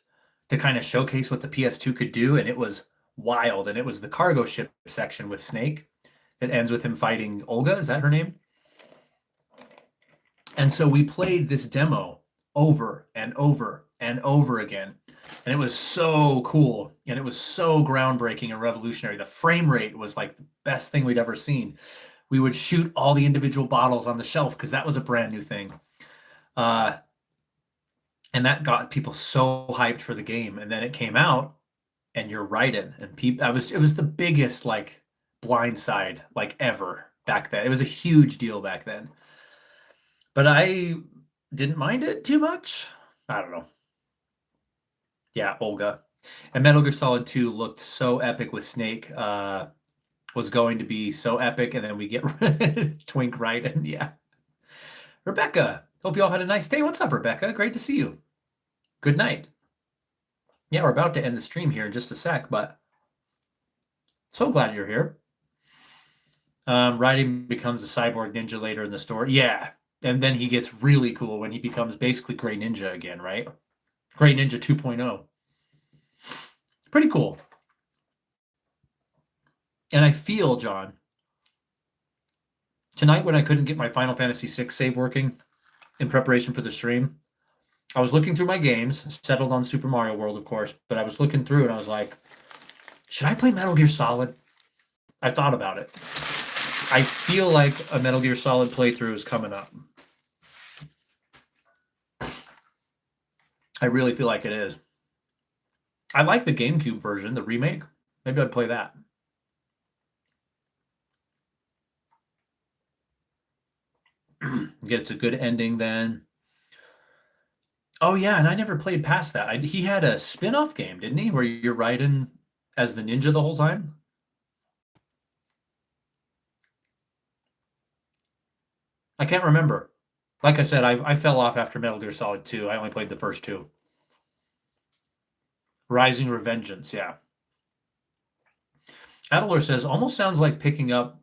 Speaker 1: to kind of showcase what the PS2 could do, and it was wild. And it was the cargo ship section with Snake that ends with him fighting Olga. Is that her name? And so we played this demo over and over and over again. And it was so cool. And it was so groundbreaking and revolutionary. The frame rate was like the best thing we'd ever seen. We would shoot all the individual bottles on the shelf because that was a brand new thing. And that got people so hyped for the game. And then it came out, and you're Raiden. And it was the biggest like blindside like ever back then. It was a huge deal back then. But I didn't mind it too much. I don't know. Yeah, Olga. And Metal Gear Solid 2 looked so epic with Snake. Was going to be so epic, and then we get Twink Raiden. Yeah. Rebecca, hope you all had a nice day. What's up, Rebecca? Great to see you. Good night. Yeah, we're about to end the stream here in just a sec, but so glad you're here. Raiden becomes a cyborg ninja later in the story. Yeah, and then he gets really cool when he becomes basically Gray Ninja again, right? Gray Ninja 2.0. Pretty cool. And I feel, John, tonight when I couldn't get my Final Fantasy VI save working in preparation for the stream, I was looking through my games, settled on Super Mario World, of course, but I was looking through and I was like, should I play Metal Gear Solid? I thought about it. I feel like a Metal Gear Solid playthrough is coming up. I really feel like it is. I like the GameCube version, the remake. Maybe I'd play that. It's a good ending then. Oh yeah, and I never played past that. He had a spin-off game, didn't he? Where you're riding as the ninja the whole time? I can't remember. Like I said, I fell off after Metal Gear Solid 2. I only played the first two. Rising Revengeance, yeah. Adler says, almost sounds like picking up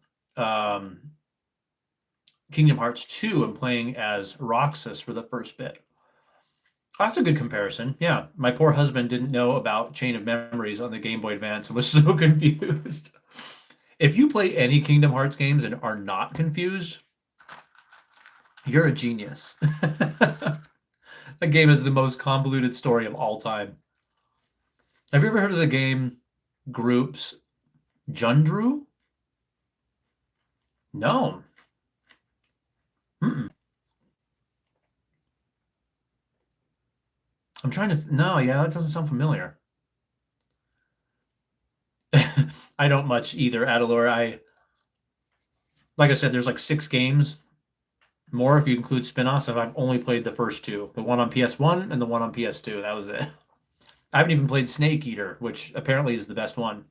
Speaker 1: Kingdom Hearts 2 and playing as Roxas for the first bit. That's a good comparison. Yeah, my poor husband didn't know about Chain of Memories on the Game Boy Advance and was so confused. If you play any Kingdom Hearts games and are not confused, you're a genius. That game is the most convoluted story of all time. Have you ever heard of the game Groups Jundru? No. Mm-mm. I'm trying to... No, yeah, that doesn't sound familiar. I don't much either, Adalor. Like I said, there's like 6 games more if you include spin-offs, and I've only played the first 2. The one on PS1 and the one on PS2. That was it. I haven't even played Snake Eater, which apparently is the best one.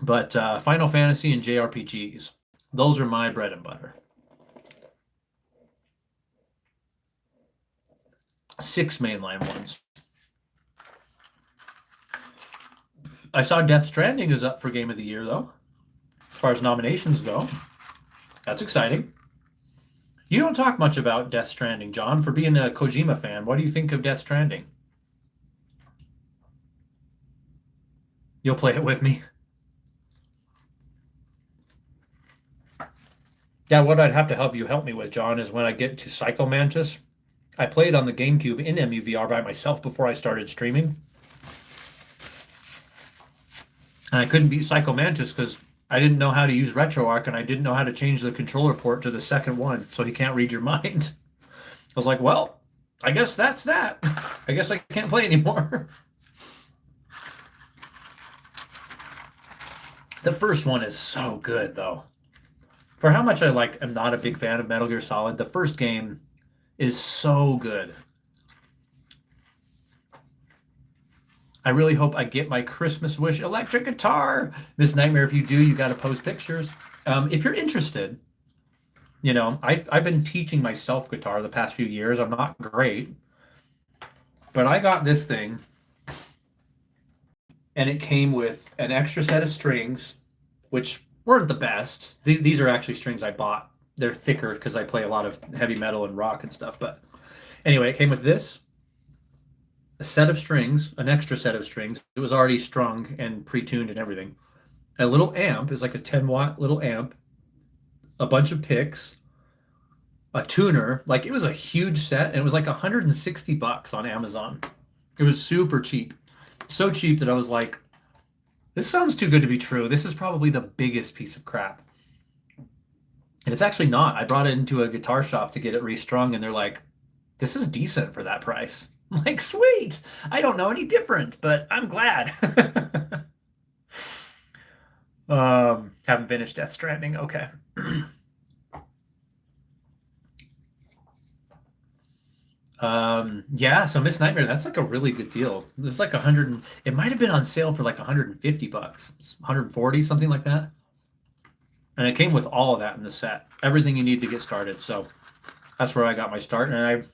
Speaker 1: But Final Fantasy and JRPGs, those are my bread and butter. 6 mainline ones. I saw Death Stranding is up for Game of the Year, though. As far as nominations go, that's exciting. You don't talk much about Death Stranding, John. For being a Kojima fan, what do you think of Death Stranding? You'll play it with me? Yeah, what I'd have to have you help me with, John, is when I get to Psycho Mantis. I played on the GameCube in MUVR by myself before I started streaming. And I couldn't beat Psycho Mantis because I didn't know how to use RetroArch, and I didn't know how to change the controller port to the second one, so he can't read your mind. I was like, well, I guess that's that. I guess I can't play anymore. The first one is so good, though. For how much I'm not a big fan of Metal Gear Solid, the first game is so good. I really hope I get my Christmas wish electric guitar. Miss Nightmare, if you do, you got to post pictures. If you're interested, I've been teaching myself guitar the past few years. I'm not great, but I got this thing, and it came with an extra set of strings, which weren't the best. These are actually strings I bought. They're thicker because I play a lot of heavy metal and rock and stuff. But anyway, it came with this. A set of strings, an extra set of strings. It was already strung and pre-tuned and everything. A little amp is like a 10-watt little amp, a bunch of picks, a tuner. Like, it was a huge set, and it was like $160 on Amazon. It was super cheap. So cheap that I was like, this sounds too good to be true. This is probably the biggest piece of crap. And it's actually not. I brought it into a guitar shop to get it restrung, and they're like, this is decent for that price. I'm like, sweet. I don't know any different, but I'm glad. Haven't finished Death Stranding. Okay. Yeah, so Miss Nightmare, that's like a really good deal. It's like it might have been on sale for like $150, 140, something like that. And it came with all of that in the set. Everything you need to get started. So that's where I got my start, and I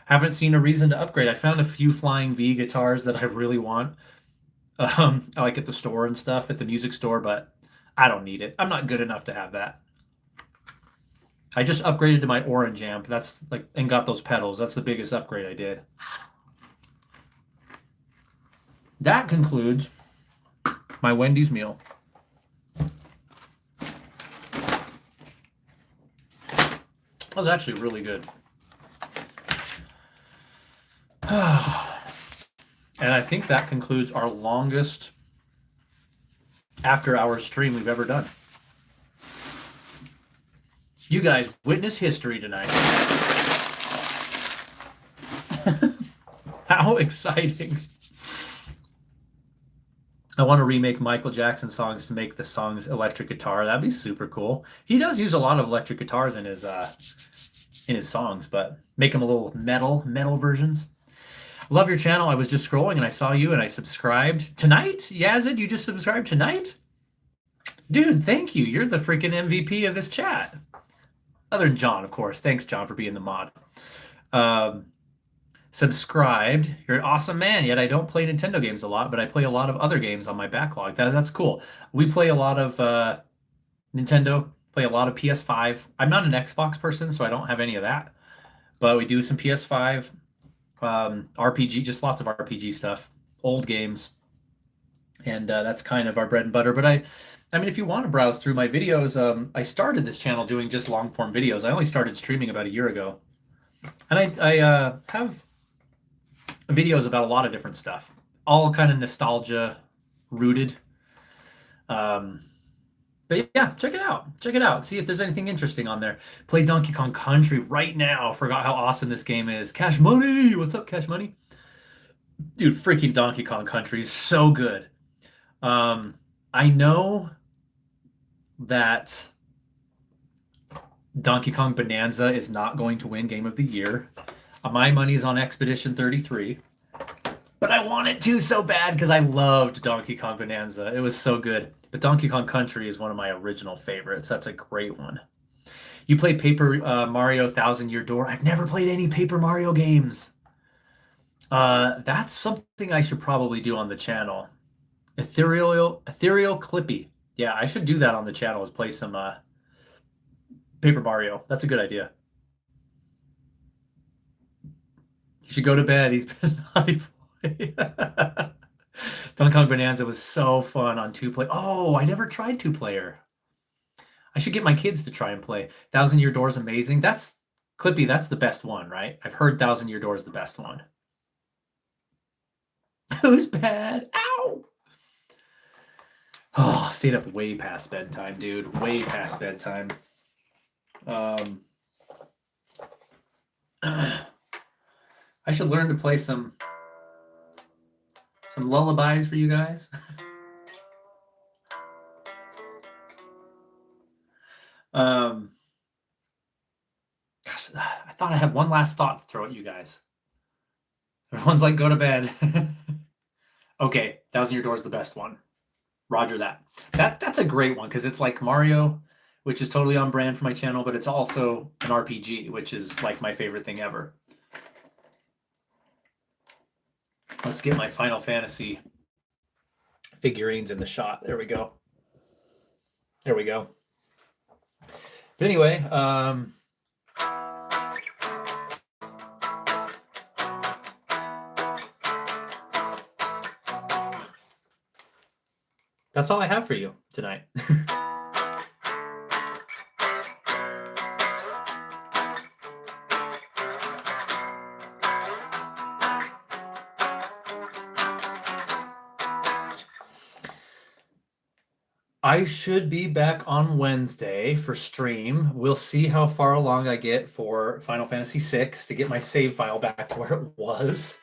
Speaker 1: haven't seen a reason to upgrade. I found a few Flying V guitars that I really want. Like at the store and stuff, at the music store, but I don't need it. I'm not good enough to have that. I just upgraded to my orange amp. That's and got those pedals. That's the biggest upgrade I did. That concludes my Wendy's meal. That was actually really good. And I think that concludes our longest after-hours stream we've ever done. You guys witness history tonight. How exciting. I want to remake Michael Jackson songs to make the songs electric guitar. That'd be super cool. He does use a lot of electric guitars in his songs, but make them a little metal versions. Love your channel. I was just scrolling and I saw you and I subscribed tonight. Yazid, you just subscribed tonight? Dude, thank you. You're the freaking MVP of this chat. Other than John, of course. Thanks, John, for being the mod. Subscribed. You're an awesome man. Yet I don't play Nintendo games a lot, but I play a lot of other games on my backlog. That's cool. We play a lot of Nintendo, play a lot of PS5. I'm not an Xbox person, so I don't have any of that. But we do some PS5. RPG, just lots of RPG stuff, old games, and that's kind of our bread and butter. But I mean, if you want to browse through my videos, I started this channel doing just long form videos. I only started streaming about a year ago, and I have videos about a lot of different stuff, all kind of nostalgia rooted. But yeah, check it out. Check it out. See if there's anything interesting on there. Play Donkey Kong Country right now. Forgot how awesome this game is. Cash Money! What's up, Cash Money? Dude, freaking Donkey Kong Country is so good. I know that Donkey Kong Bonanza is not going to win Game of the Year. My money's on Expedition 33, but I want it to so bad because I loved Donkey Kong Bonanza. It was so good. But Donkey Kong Country is one of my original favorites. That's a great one. You play Paper Mario Thousand Year Door. I've never played any Paper Mario games. That's something I should probably do on the channel. Ethereal Clippy. Yeah, I should do that on the channel. Is play some Paper Mario. That's a good idea. He should go to bed. He's been naughty boy. Donkey Kong Bonanza was so fun on 2-player. Oh, I never tried 2-player. I should get my kids to try and play. Thousand Year Door is amazing. That's Clippy. That's the best one, right? I've heard Thousand Year Door is the best one. Who's bad? Ow! Oh, stayed up way past bedtime, dude. Way past bedtime. I should learn to play some lullabies for you guys. Gosh, I thought I had one last thought to throw at you guys. Everyone's like, go to bed. Okay, Thousand Year Door is the best one. Roger that. That's a great one because it's like Mario, which is totally on brand for my channel, but it's also an RPG, which is like my favorite thing ever. Let's get my Final Fantasy figurines in the shot. There we go. There we go. But anyway, that's all I have for you tonight. I should be back on Wednesday for stream. We'll see how far along I get for Final Fantasy VI to get my save file back to where it was.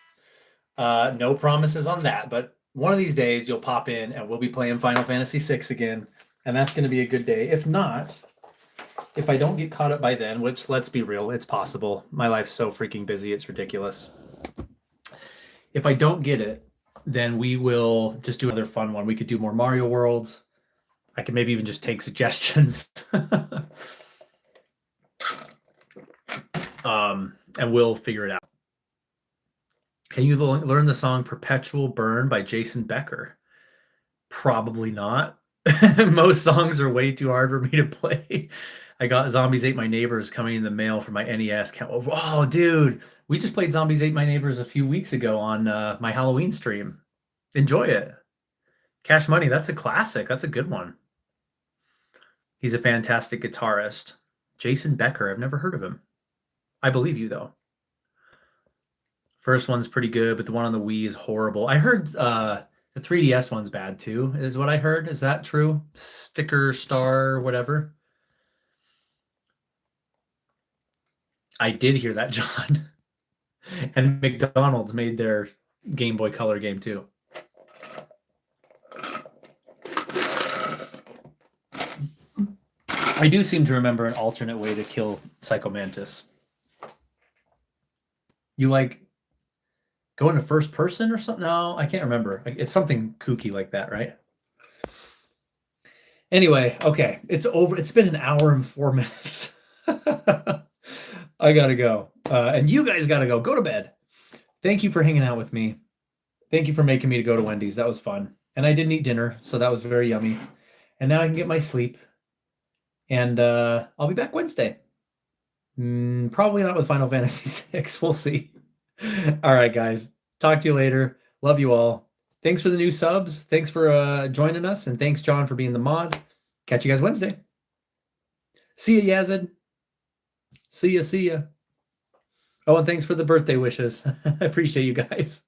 Speaker 1: No promises on that, but one of these days you'll pop in and we'll be playing Final Fantasy VI again, and that's going to be a good day. If not, if I don't get caught up by then, which let's be real, it's possible. My life's so freaking busy, it's ridiculous. If I don't get it, then we will just do another fun one. We could do more Mario Worlds. I can maybe even just take suggestions. And we'll figure it out. Can you learn the song Perpetual Burn by Jason Becker? Probably not. Most songs are way too hard for me to play. I got Zombies Ate My Neighbors coming in the mail for my NES. Oh, dude. We just played Zombies Ate My Neighbors a few weeks ago on my Halloween stream. Enjoy it. Cash Money, that's a classic. That's a good one. He's a fantastic guitarist. Jason Becker, I've never heard of him. I believe you, though. First one's pretty good, but the one on the Wii is horrible. I heard the 3DS one's bad, too, is what I heard. Is that true? Sticker Star, whatever. I did hear that, John. And McDonald's made their Game Boy Color game, too. I do seem to remember an alternate way to kill Psycho Mantis. You like go into first person or something? No, I can't remember. It's something kooky like that, right? Anyway, okay. It's over. It's been an hour and 4 minutes. I gotta go. And you guys gotta go. Go to bed. Thank you for hanging out with me. Thank you for making me to go to Wendy's. That was fun. And I didn't eat dinner, so that was very yummy. And now I can get my sleep. And I'll be back Wednesday. Probably not with Final Fantasy VI. We'll see. All right, guys. Talk to you later. Love you all. Thanks for the new subs. Thanks for joining us. And thanks, John, for being the mod. Catch you guys Wednesday. See ya, Yazid. See ya. Oh, and thanks for the birthday wishes. I appreciate you guys.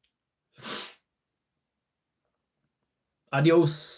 Speaker 1: Adios.